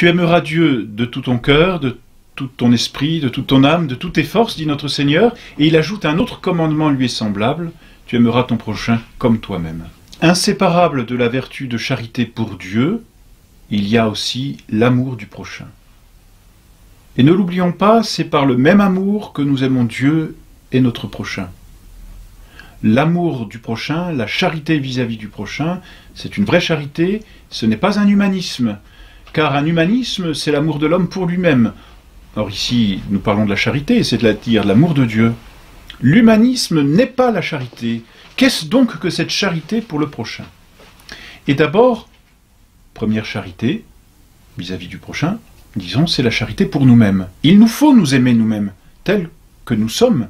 Tu aimeras Dieu de tout ton cœur, de tout ton esprit, de toute ton âme, de toutes tes forces, dit notre Seigneur, et il ajoute un autre commandement lui est semblable, tu aimeras ton prochain comme toi-même. Inséparable de la vertu de charité pour Dieu, il y a aussi l'amour du prochain. Et ne l'oublions pas, c'est par le même amour que nous aimons Dieu et notre prochain. L'amour du prochain, la charité vis-à-vis du prochain, c'est une vraie charité, ce n'est pas un humanisme, car un humanisme, c'est l'amour de l'homme pour lui-même. Or ici, nous parlons de la charité, c'est-à-dire l'amour de Dieu. L'humanisme n'est pas la charité. Qu'est-ce donc que cette charité pour le prochain? Et d'abord, première charité, vis-à-vis du prochain, disons, c'est la charité pour nous-mêmes. Il nous faut nous aimer nous-mêmes, tels que nous sommes,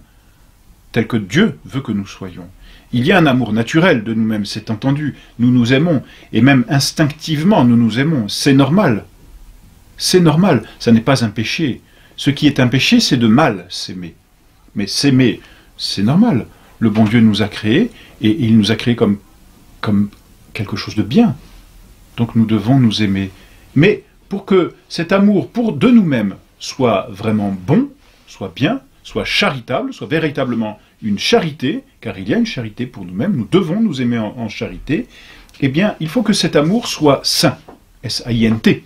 tels que Dieu veut que nous soyons. Il y a un amour naturel de nous-mêmes, c'est entendu, nous nous aimons, et même instinctivement nous nous aimons, c'est normal. C'est normal, ça n'est pas un péché. Ce qui est un péché, c'est de mal s'aimer. Mais s'aimer, c'est normal. Le bon Dieu nous a créés, et il nous a créés comme quelque chose de bien. Donc nous devons nous aimer. Mais pour que cet amour de nous-mêmes soit vraiment bon, soit bien, soit charitable, soit véritablement une charité, car il y a une charité pour nous-mêmes, nous devons nous aimer en charité, eh bien, il faut que cet amour soit saint, S-A-I-N-T,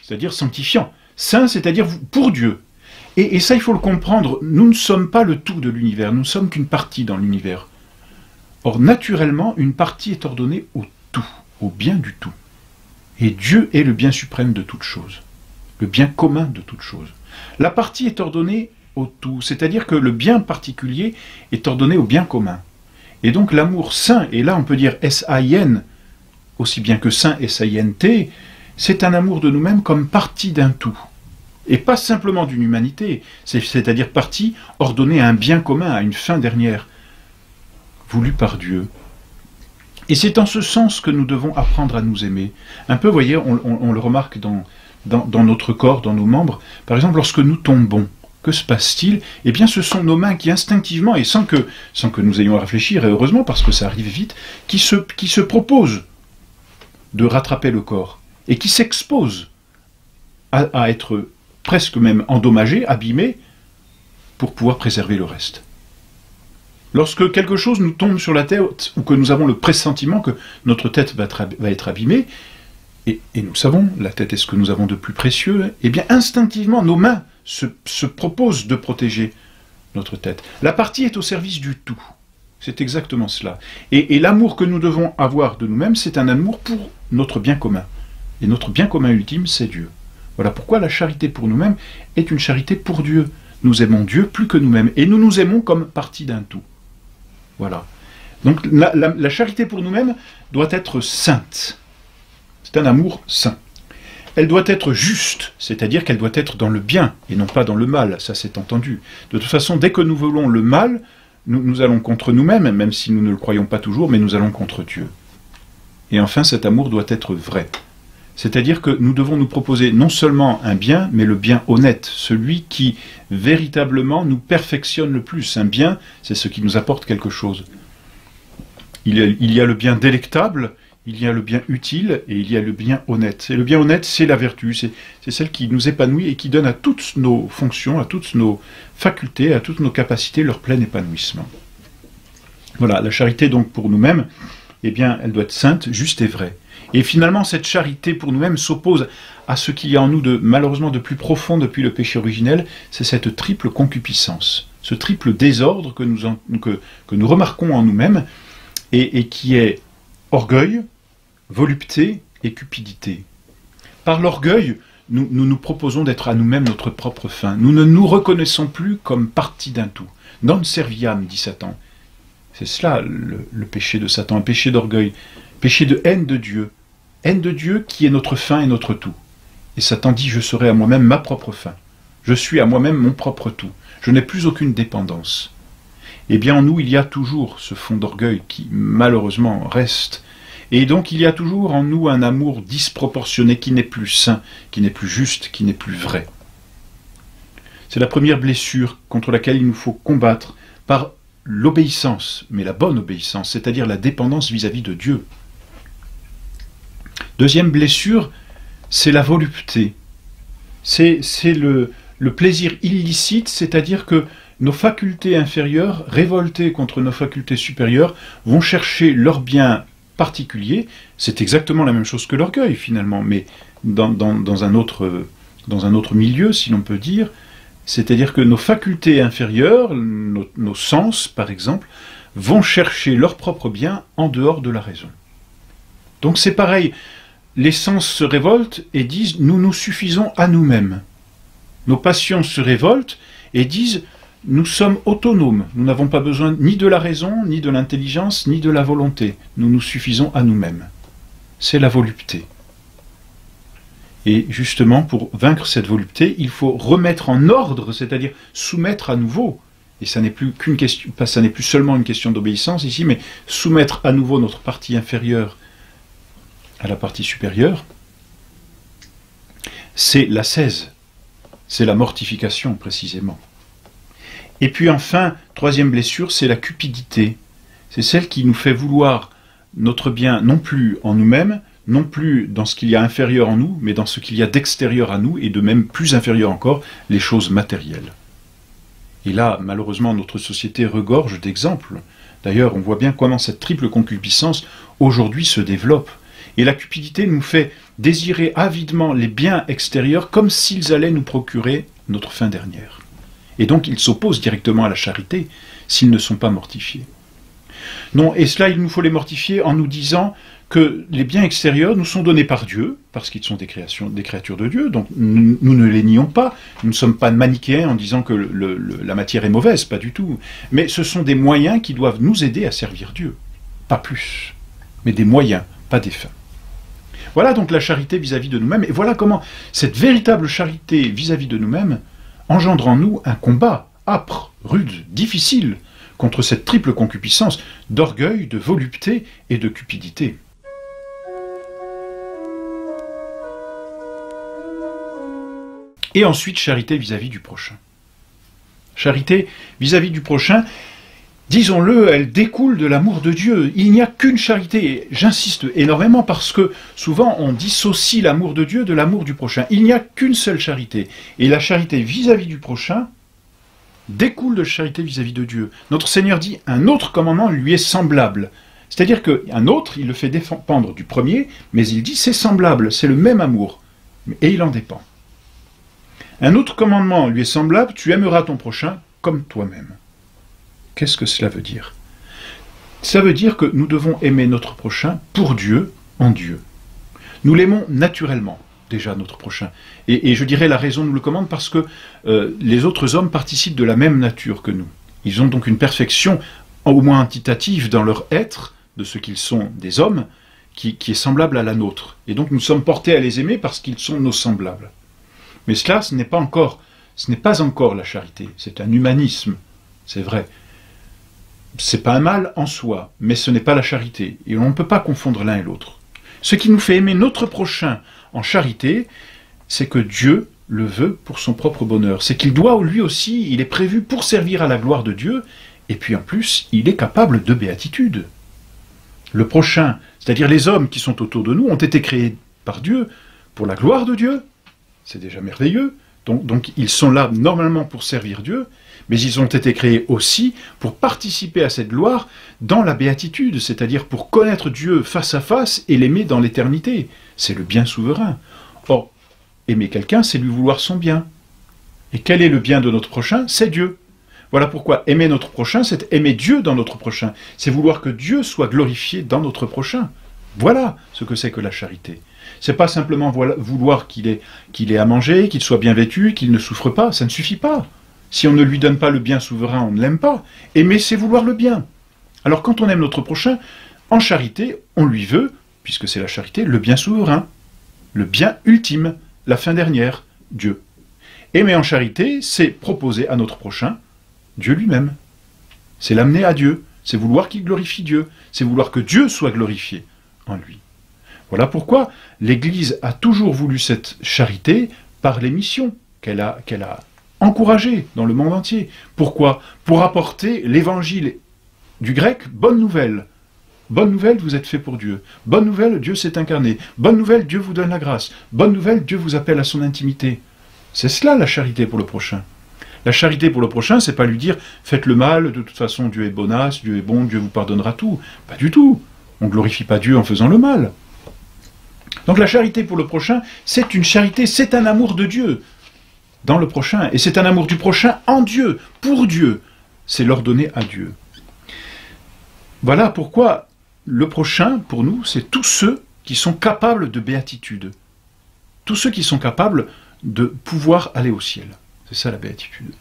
c'est-à-dire sanctifiant. Saint, c'est-à-dire pour Dieu. Et ça, il faut le comprendre, nous ne sommes pas le tout de l'univers, nous ne sommes qu'une partie dans l'univers. Or, naturellement, une partie est ordonnée au tout, au bien du tout. Et Dieu est le bien suprême de toute chose, le bien commun de toute chose. La partie est ordonnée au tout, c'est-à-dire que le bien particulier est ordonné au bien commun. Et donc l'amour saint, et là on peut dire S-A-I-N, aussi bien que saint S-A-I-N-T, c'est un amour de nous-mêmes comme partie d'un tout. Et pas simplement d'une humanité, c'est-à-dire partie ordonnée à un bien commun, à une fin dernière, voulue par Dieu. Et c'est en ce sens que nous devons apprendre à nous aimer. Un peu, vous voyez, on le remarque dans notre corps, dans nos membres. Par exemple, lorsque nous tombons, que se passe-t-il? Eh bien, ce sont nos mains qui instinctivement, et sans que nous ayons à réfléchir, et heureusement parce que ça arrive vite, qui se proposent de rattraper le corps, et qui s'exposent à être presque même endommagés, abîmés, pour pouvoir préserver le reste. Lorsque quelque chose nous tombe sur la tête, ou que nous avons le pressentiment que notre tête va être abîmée, et nous savons, la tête est ce que nous avons de plus précieux, eh bien instinctivement, nos mains se proposent de protéger notre tête. La partie est au service du tout. C'est exactement cela. Et l'amour que nous devons avoir de nous-mêmes, c'est un amour pour notre bien commun. Et notre bien commun ultime, c'est Dieu. Voilà pourquoi la charité pour nous-mêmes est une charité pour Dieu. Nous aimons Dieu plus que nous-mêmes, et nous nous aimons comme partie d'un tout. Voilà. Donc la charité pour nous-mêmes doit être sainte. C'est un amour saint. Elle doit être juste, c'est-à-dire qu'elle doit être dans le bien, et non pas dans le mal, ça c'est entendu. De toute façon, dès que nous voulons le mal, nous allons contre nous-mêmes, même si nous ne le croyons pas toujours, mais nous allons contre Dieu. Et enfin, cet amour doit être vrai. C'est-à-dire que nous devons nous proposer non seulement un bien, mais le bien honnête, celui qui véritablement nous perfectionne le plus. Un bien, c'est ce qui nous apporte quelque chose. Il y a le bien délectable, il y a le bien utile, et il y a le bien honnête. Et le bien honnête, c'est la vertu, c'est celle qui nous épanouit et qui donne à toutes nos fonctions, à toutes nos facultés, à toutes nos capacités leur plein épanouissement. Voilà, la charité donc pour nous-mêmes, eh bien, elle doit être sainte, juste et vraie. Et finalement, cette charité pour nous-mêmes s'oppose à ce qu'il y a en nous malheureusement de plus profond depuis le péché originel, c'est cette triple concupiscence, ce triple désordre que nous remarquons en nous-mêmes et qui est orgueil, volupté et cupidité. Par l'orgueil, nous proposons d'être à nous-mêmes notre propre fin. Nous ne nous reconnaissons plus comme partie d'un tout. Non serviam, dit Satan. C'est cela le péché de Satan, un péché d'orgueil, péché de haine de Dieu qui est notre fin et notre tout. Et Satan dit, je serai à moi-même ma propre fin. Je suis à moi-même mon propre tout. Je n'ai plus aucune dépendance. Eh bien, en nous, il y a toujours ce fond d'orgueil qui, malheureusement, reste. Et donc, il y a toujours en nous un amour disproportionné qui n'est plus sain, qui n'est plus juste, qui n'est plus vrai. C'est la première blessure contre laquelle il nous faut combattre par l'obéissance, mais la bonne obéissance, c'est-à-dire la dépendance vis-à-vis de Dieu. Deuxième blessure, c'est la volupté. C'est le plaisir illicite, c'est-à-dire que nos facultés inférieures, révoltées contre nos facultés supérieures, vont chercher leur bien particulier. C'est exactement la même chose que l'orgueil, finalement, mais dans un autre milieu, si l'on peut dire. C'est-à-dire que nos facultés inférieures, nos sens, par exemple, vont chercher leur propre bien en dehors de la raison. Donc c'est pareil, les sens se révoltent et disent « nous nous suffisons à nous-mêmes ». Nos passions se révoltent et disent « nous sommes autonomes, nous n'avons pas besoin ni de la raison, ni de l'intelligence, ni de la volonté, nous nous suffisons à nous-mêmes ». C'est la volupté. Et justement, pour vaincre cette volupté, il faut remettre en ordre, c'est-à-dire soumettre à nouveau, et ça n'est plus qu'une question, ça n'est plus seulement une question d'obéissance ici, mais soumettre à nouveau notre partie inférieure à la partie supérieure, c'est l'ascèse, c'est la mortification précisément. Et puis enfin, troisième blessure, c'est la cupidité. C'est celle qui nous fait vouloir notre bien non plus en nous-mêmes, non plus dans ce qu'il y a inférieur en nous, mais dans ce qu'il y a d'extérieur à nous, et de même plus inférieur encore, les choses matérielles. Et là, malheureusement, notre société regorge d'exemples. D'ailleurs, on voit bien comment cette triple concupiscence aujourd'hui se développe. Et la cupidité nous fait désirer avidement les biens extérieurs comme s'ils allaient nous procurer notre fin dernière. Et donc ils s'opposent directement à la charité s'ils ne sont pas mortifiés. Non, et cela, il nous faut les mortifier en nous disant que les biens extérieurs nous sont donnés par Dieu, parce qu'ils sont des créatures de Dieu, donc nous ne les nions pas, nous ne sommes pas manichéens en disant que la matière est mauvaise, pas du tout, mais ce sont des moyens qui doivent nous aider à servir Dieu, pas plus, mais des moyens, pas des fins. Voilà donc la charité vis-à-vis de nous-mêmes, et voilà comment cette véritable charité vis-à-vis de nous-mêmes engendre en nous un combat âpre, rude, difficile, contre cette triple concupiscence d'orgueil, de volupté et de cupidité. Et ensuite, charité vis-à-vis du prochain. Charité vis-à-vis du prochain, disons-le, elle découle de l'amour de Dieu. Il n'y a qu'une charité, j'insiste énormément parce que souvent on dissocie l'amour de Dieu de l'amour du prochain. Il n'y a qu'une seule charité. Et la charité vis-à-vis du prochain découle de charité vis-à-vis de Dieu. Notre Seigneur dit « un autre commandement lui est semblable ». C'est-à-dire qu'un autre, il le fait dépendre du premier, mais il dit « c'est semblable, c'est le même amour ». Et il en dépend. Un autre commandement lui est semblable, tu aimeras ton prochain comme toi-même. Qu'est-ce que cela veut dire? Ça veut dire que nous devons aimer notre prochain pour Dieu, en Dieu. Nous l'aimons naturellement, déjà, notre prochain. Et je dirais la raison nous le commande parce que les autres hommes participent de la même nature que nous. Ils ont donc une perfection, au moins quantitative, dans leur être, de ce qu'ils sont des hommes, qui est semblable à la nôtre. Et donc nous sommes portés à les aimer parce qu'ils sont nos semblables. Mais cela, ce n'est pas encore la charité, c'est un humanisme, c'est vrai. C'est pas un mal en soi, mais ce n'est pas la charité, et on ne peut pas confondre l'un et l'autre. Ce qui nous fait aimer notre prochain en charité, c'est que Dieu le veut pour son propre bonheur. C'est qu'il doit, lui aussi, il est prévu pour servir à la gloire de Dieu, et puis en plus, il est capable de béatitude. Le prochain, c'est-à-dire les hommes qui sont autour de nous, ont été créés par Dieu pour la gloire de Dieu. C'est déjà merveilleux. Donc ils sont là normalement pour servir Dieu, mais ils ont été créés aussi pour participer à cette gloire dans la béatitude, c'est-à-dire pour connaître Dieu face à face et l'aimer dans l'éternité. C'est le bien souverain. Or, aimer quelqu'un, c'est lui vouloir son bien. Et quel est le bien de notre prochain? C'est Dieu. Voilà pourquoi aimer notre prochain, c'est aimer Dieu dans notre prochain. C'est vouloir que Dieu soit glorifié dans notre prochain. Voilà ce que c'est que la charité. C'est pas simplement vouloir qu'il ait à manger, qu'il soit bien vêtu, qu'il ne souffre pas, ça ne suffit pas. Si on ne lui donne pas le bien souverain, on ne l'aime pas. Aimer, c'est vouloir le bien. Alors quand on aime notre prochain, en charité, on lui veut, puisque c'est la charité, le bien souverain, le bien ultime, la fin dernière, Dieu. Aimer en charité, c'est proposer à notre prochain Dieu lui-même. C'est l'amener à Dieu, c'est vouloir qu'il glorifie Dieu, c'est vouloir que Dieu soit glorifié en lui. Voilà pourquoi l'Église a toujours voulu cette charité par les missions qu'elle a encouragées dans le monde entier. Pourquoi? Pour apporter l'évangile du grec, bonne nouvelle, Bonne nouvelle, vous êtes fait pour Dieu. Bonne nouvelle, Dieu s'est incarné. Bonne nouvelle, Dieu vous donne la grâce. Bonne nouvelle, Dieu vous appelle à son intimité. C'est cela la charité pour le prochain. La charité pour le prochain, c'est pas lui dire « faites le mal, de toute façon Dieu est bonasse, Dieu est bon, Dieu vous pardonnera tout ». Pas du tout. On ne glorifie pas Dieu en faisant le mal. Donc la charité pour le prochain, c'est une charité, c'est un amour de Dieu dans le prochain. Et c'est un amour du prochain en Dieu, pour Dieu. C'est l'ordonner à Dieu. Voilà pourquoi le prochain, pour nous, c'est tous ceux qui sont capables de béatitude. Tous ceux qui sont capables de pouvoir aller au ciel. C'est ça la béatitude.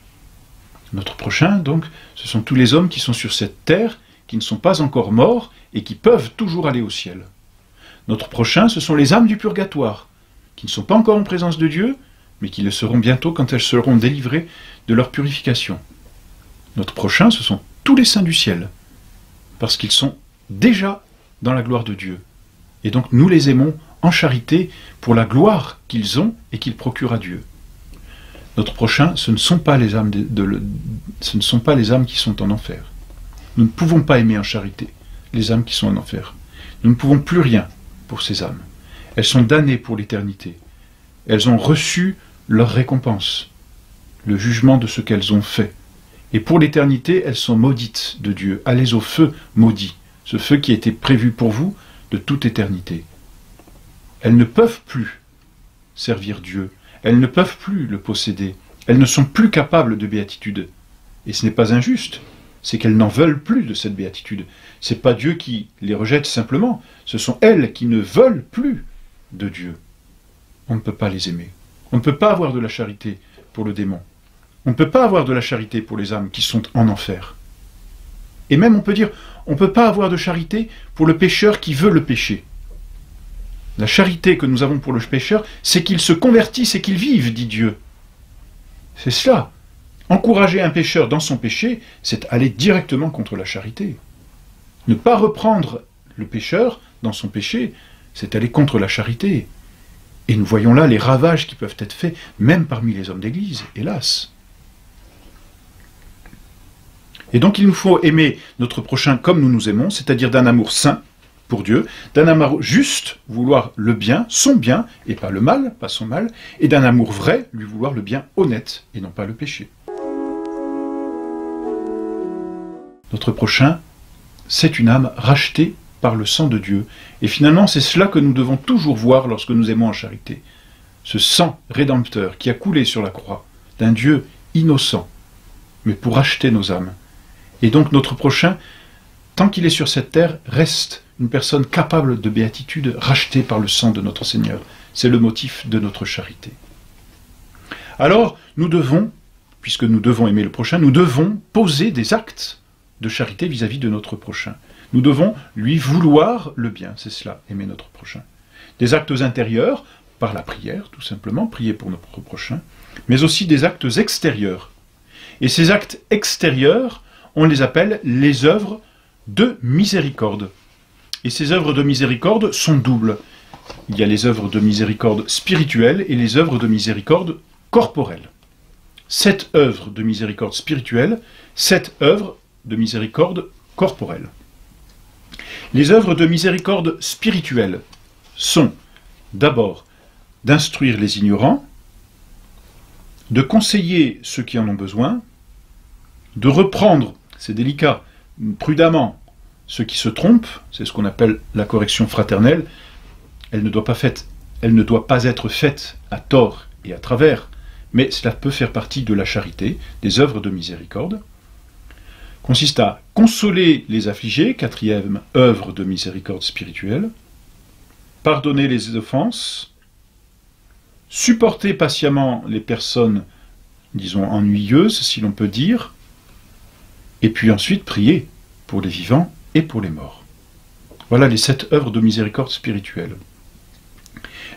Notre prochain, donc, ce sont tous les hommes qui sont sur cette terre, qui ne sont pas encore morts et qui peuvent toujours aller au ciel. Notre prochain, ce sont les âmes du purgatoire, qui ne sont pas encore en présence de Dieu, mais qui le seront bientôt quand elles seront délivrées de leur purification. Notre prochain, ce sont tous les saints du ciel, parce qu'ils sont déjà dans la gloire de Dieu. Et donc nous les aimons en charité pour la gloire qu'ils ont et qu'ils procurent à Dieu. Notre prochain, ce ne sont pas les âmes ce ne sont pas les âmes qui sont en enfer. Nous ne pouvons pas aimer en charité les âmes qui sont en enfer. Nous ne pouvons plus rien pour ces âmes. Elles sont damnées pour l'éternité. Elles ont reçu leur récompense, le jugement de ce qu'elles ont fait. Et pour l'éternité, elles sont maudites de Dieu. Allez au feu maudit, ce feu qui a été prévu pour vous de toute éternité. Elles ne peuvent plus servir Dieu. Elles ne peuvent plus le posséder. Elles ne sont plus capables de béatitude. Et ce n'est pas injuste, c'est qu'elles n'en veulent plus de cette béatitude. Ce n'est pas Dieu qui les rejette simplement, ce sont elles qui ne veulent plus de Dieu. On ne peut pas les aimer. On ne peut pas avoir de la charité pour le démon. On ne peut pas avoir de la charité pour les âmes qui sont en enfer. Et même on peut dire, on ne peut pas avoir de charité pour le pécheur qui veut le péché. La charité que nous avons pour le pécheur, c'est qu'il se convertisse et qu'il vive, dit Dieu. C'est cela. Encourager un pécheur dans son péché, c'est aller directement contre la charité. Ne pas reprendre le pécheur dans son péché, c'est aller contre la charité. Et nous voyons là les ravages qui peuvent être faits, même parmi les hommes d'Église, hélas. Et donc il nous faut aimer notre prochain comme nous nous aimons, c'est-à-dire d'un amour saint pour Dieu, d'un amour juste, vouloir le bien, son bien, et pas le mal, pas son mal, et d'un amour vrai, lui vouloir le bien honnête, et non pas le péché. Notre prochain, c'est une âme rachetée par le sang de Dieu. Et finalement, c'est cela que nous devons toujours voir lorsque nous aimons en charité. Ce sang rédempteur qui a coulé sur la croix, d'un Dieu innocent, mais pour racheter nos âmes. Et donc notre prochain, tant qu'il est sur cette terre, reste une personne capable de béatitude, rachetée par le sang de notre Seigneur. C'est le motif de notre charité. Alors, nous devons, puisque nous devons aimer le prochain, nous devons poser des actes de charité vis-à-vis de notre prochain. Nous devons lui vouloir le bien, c'est cela, aimer notre prochain. Des actes intérieurs, par la prière, tout simplement, prier pour notre prochain, mais aussi des actes extérieurs. Et ces actes extérieurs, on les appelle les œuvres de miséricorde. Et ces œuvres de miséricorde sont doubles. Il y a les œuvres de miséricorde spirituelle et les œuvres de miséricorde corporelle. 7 œuvres de miséricorde spirituelle, 7 œuvres de miséricorde corporelle. Les œuvres de miséricorde spirituelle sont d'abord d'instruire les ignorants, de conseiller ceux qui en ont besoin, de reprendre, c'est délicat, prudemment, ceux qui se trompent, c'est ce qu'on appelle la correction fraternelle. Elle ne doit pas être faite à tort et à travers, mais cela peut faire partie de la charité, des œuvres de miséricorde. Consiste à consoler les affligés, 4e œuvre de miséricorde spirituelle, pardonner les offenses, supporter patiemment les personnes, disons, ennuyeuses, si l'on peut dire, et puis ensuite prier pour les vivants et pour les morts. Voilà les 7 œuvres de miséricorde spirituelle.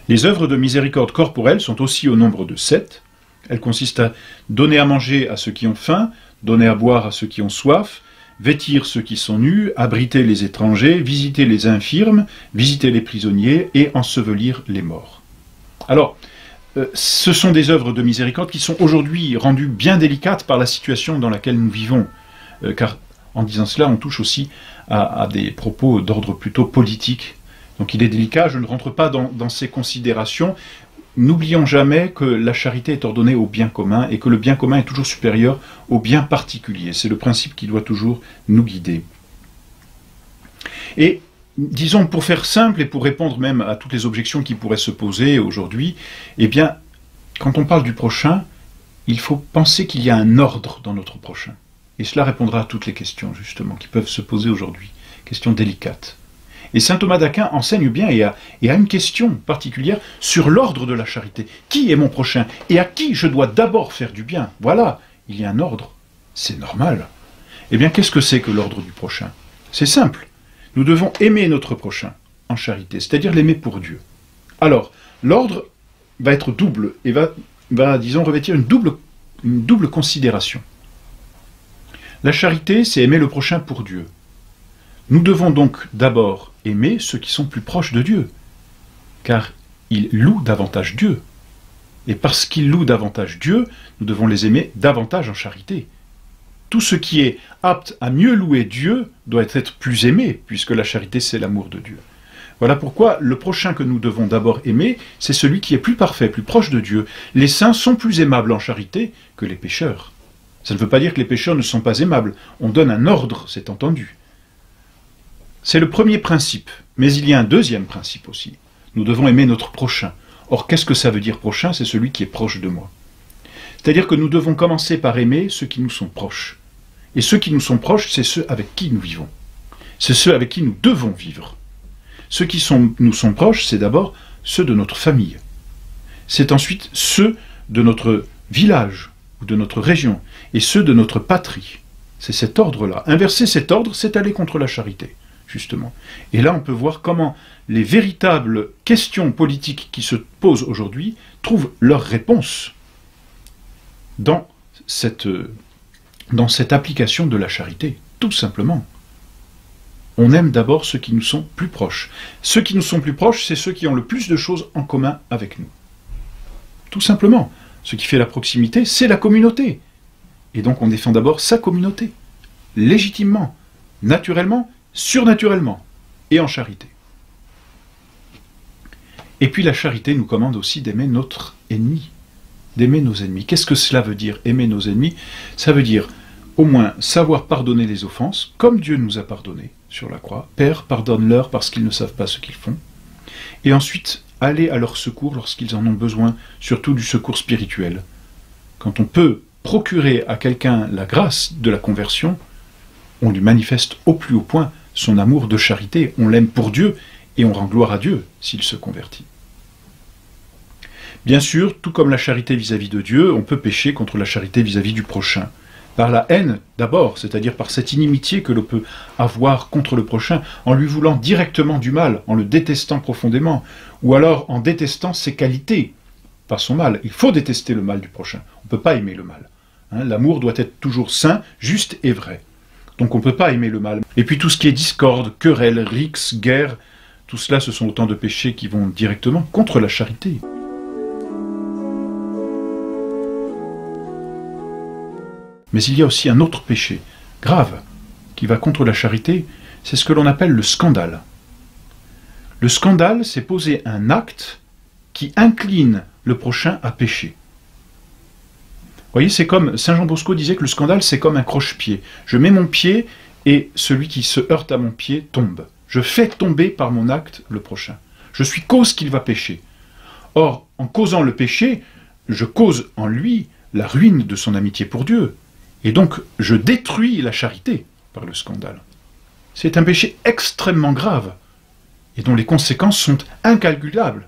Les œuvres de miséricorde corporelle sont aussi au nombre de 7. Elles consistent à donner à manger à ceux qui ont faim, donner à boire à ceux qui ont soif, vêtir ceux qui sont nus, abriter les étrangers, visiter les infirmes, visiter les prisonniers et ensevelir les morts. Alors, ce sont des œuvres de miséricorde qui sont aujourd'hui rendues bien délicates par la situation dans laquelle nous vivons, car En disant cela, on touche aussi à des propos d'ordre plutôt politique. Donc il est délicat, je ne rentre pas dans ces considérations. N'oublions jamais que la charité est ordonnée au bien commun et que le bien commun est toujours supérieur au bien particulier. C'est le principe qui doit toujours nous guider. Et disons, pour faire simple et pour répondre même à toutes les objections qui pourraient se poser aujourd'hui, eh bien, quand on parle du prochain, il faut penser qu'il y a un ordre dans notre prochain. Et cela répondra à toutes les questions, justement, qui peuvent se poser aujourd'hui. Questions délicates. Et saint Thomas d'Aquin enseigne bien et a une question particulière sur l'ordre de la charité. Qui est mon prochain? Et à qui je dois d'abord faire du bien? Voilà, il y a un ordre. C'est normal. Eh bien, qu'est-ce que c'est que l'ordre du prochain? C'est simple. Nous devons aimer notre prochain en charité, c'est-à-dire l'aimer pour Dieu. Alors, l'ordre va être double et va disons, revêtir une double considération. La charité, c'est aimer le prochain pour Dieu. Nous devons donc d'abord aimer ceux qui sont plus proches de Dieu, car ils louent davantage Dieu. Et parce qu'ils louent davantage Dieu, nous devons les aimer davantage en charité. Tout ce qui est apte à mieux louer Dieu doit être plus aimé, puisque la charité, c'est l'amour de Dieu. Voilà pourquoi le prochain que nous devons d'abord aimer, c'est celui qui est plus parfait, plus proche de Dieu. Les saints sont plus aimables en charité que les pécheurs. Ça ne veut pas dire que les pécheurs ne sont pas aimables. On donne un ordre, c'est entendu. C'est le premier principe, mais il y a un deuxième principe aussi. Nous devons aimer notre prochain. Or, qu'est-ce que ça veut dire prochain? C'est celui qui est proche de moi. C'est-à-dire que nous devons commencer par aimer ceux qui nous sont proches. Et ceux qui nous sont proches, c'est ceux avec qui nous vivons. C'est ceux avec qui nous devons vivre. Ceux qui nous sont proches, c'est d'abord ceux de notre famille. C'est ensuite ceux de notre village ou de notre région et ceux de notre patrie. C'est cet ordre-là. Inverser cet ordre, c'est aller contre la charité, justement. Et là, on peut voir comment les véritables questions politiques qui se posent aujourd'hui trouvent leur réponse dans cette application de la charité, tout simplement. On aime d'abord ceux qui nous sont plus proches. Ceux qui nous sont plus proches, c'est ceux qui ont le plus de choses en commun avec nous. Tout simplement. Ce qui fait la proximité, c'est la communauté. Et donc on défend d'abord sa communauté, légitimement, naturellement, surnaturellement, et en charité. Et puis la charité nous commande aussi d'aimer notre ennemi, d'aimer nos ennemis. Qu'est-ce que cela veut dire, aimer nos ennemis? Ça veut dire au moins savoir pardonner les offenses, comme Dieu nous a pardonné sur la croix. Père, pardonne-leur parce qu'ils ne savent pas ce qu'ils font. Et ensuite, aller à leur secours lorsqu'ils en ont besoin, surtout du secours spirituel. Quand on peut procurer à quelqu'un la grâce de la conversion, on lui manifeste au plus haut point son amour de charité. On l'aime pour Dieu et on rend gloire à Dieu s'il se convertit. Bien sûr, tout comme la charité vis-à-vis de Dieu, on peut pécher contre la charité vis-à-vis du prochain. Par la haine, d'abord, c'est-à-dire par cette inimitié que l'on peut avoir contre le prochain, en lui voulant directement du mal, en le détestant profondément, ou alors en détestant ses qualités, pas son mal. Il faut détester le mal du prochain, on ne peut pas aimer le mal. L'amour doit être toujours sain, juste et vrai. Donc on ne peut pas aimer le mal. Et puis tout ce qui est discorde, querelle, rixe, guerre, tout cela ce sont autant de péchés qui vont directement contre la charité. Mais il y a aussi un autre péché, grave, qui va contre la charité, c'est ce que l'on appelle le scandale. Le scandale, c'est poser un acte qui incline le prochain à pécher. Vous voyez, c'est comme Saint Jean Bosco disait que le scandale, c'est comme un croche-pied. Je mets mon pied et celui qui se heurte à mon pied tombe. Je fais tomber par mon acte le prochain. Je suis cause qu'il va pécher. Or, en causant le péché, je cause en lui la ruine de son amitié pour Dieu. Et donc, je détruis la charité par le scandale. C'est un péché extrêmement grave et dont les conséquences sont incalculables.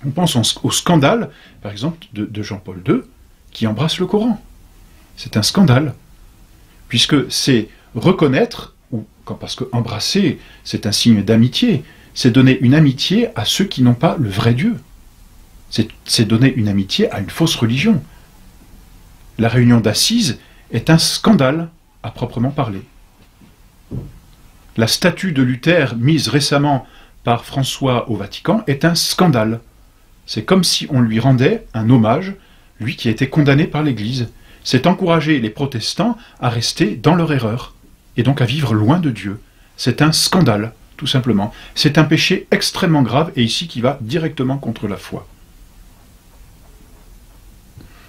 On pense au scandale, par exemple, de Jean-Paul II, qui embrasse le Coran. C'est un scandale, puisque c'est reconnaître, parce que embrasser, c'est un signe d'amitié, c'est donner une amitié à ceux qui n'ont pas le vrai Dieu. C'est donner une amitié à une fausse religion. La réunion d'Assises est un scandale, à proprement parler. La statue de Luther mise récemment par François au Vatican est un scandale. C'est comme si on lui rendait un hommage, lui qui a été condamné par l'Église. c'est encourager les protestants à rester dans leur erreur, et donc à vivre loin de Dieu. C'est un scandale, tout simplement. C'est un péché extrêmement grave, et ici qui va directement contre la foi.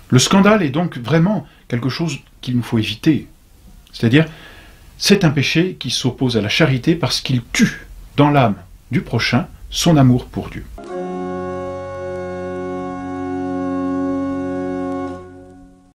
Le scandale est donc vraiment quelque chose qu'il nous faut éviter. C'est-à-dire, c'est un péché qui s'oppose à la charité parce qu'il tue dans l'âme du prochain son amour pour Dieu.